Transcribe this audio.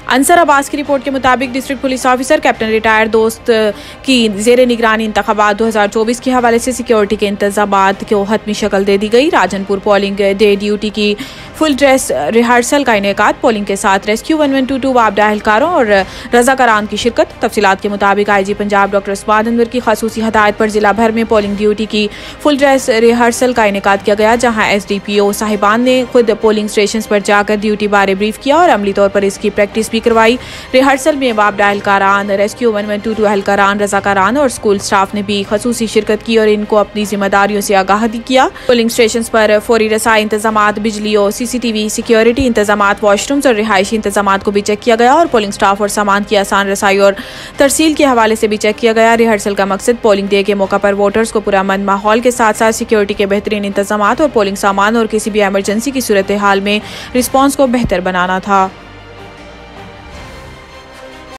अंसर अब्बास की रिपोर्ट के मुताबिक district police officer captain retired दोस्त की जेर निगरानी इंतखाबात 2024 के हवाले से सिक्योरिटी के इंतजामात को हतमी शक्ल दे दी गई। राजनपुर पोलिंग डे ड्यूटी की फुल ड्रेस रिहर्सल का इनेकाद, पोलिंग के साथ रेस्क्यू 1122 वापडा एहलकारों और रजाकारान की शिरकत। तफसीलात के मुताबिक IG पंजाब डॉक्टर उस्मान अनवर की खसूसी हदायत पर जिला भर में पोलिंग ड्यूटी की फुल ड्रेस रिहर्सल का इनेकाद किया गया, जहाँ SDPO साहिबान ने खुद पोलिंग स्टेशन पर जाकर ड्यूटी बारे ब्रीफ किया और अमली तौर पर इसकी प्रैक्टिस भी करवाई। रिहर्सल में वापडा एहलकारान, रेस्क्यू 1122 एहलकारान, रजाकारान और स्कूल स्टाफ ने भी खसूसी शिरकत की और इनको अपनी जिम्मेदारियों से आगाह किया। पोलिंग स्टेशन पर फौरी रसाई इंतजामात, बिजली और CCTV सिक्योरिटी इंतजामात, वॉशरूम्स और रिहायशी इंतजामात को भी चेक किया गया और पोलिंग स्टाफ और सामान की आसान रसाई और तरसील के हवाले से भी चेक किया गया। रिहर्सल का मकसद पोलिंग डे के मौका पर वोटर्स को पुरअमन माहौल के साथ साथ सिक्योरिटी के बेहतरीन इंतजामात और पोलिंग सामान और किसी भी एमरजेंसी की सूरत हाल में रिस्पॉन्स को बेहतर बनाना था।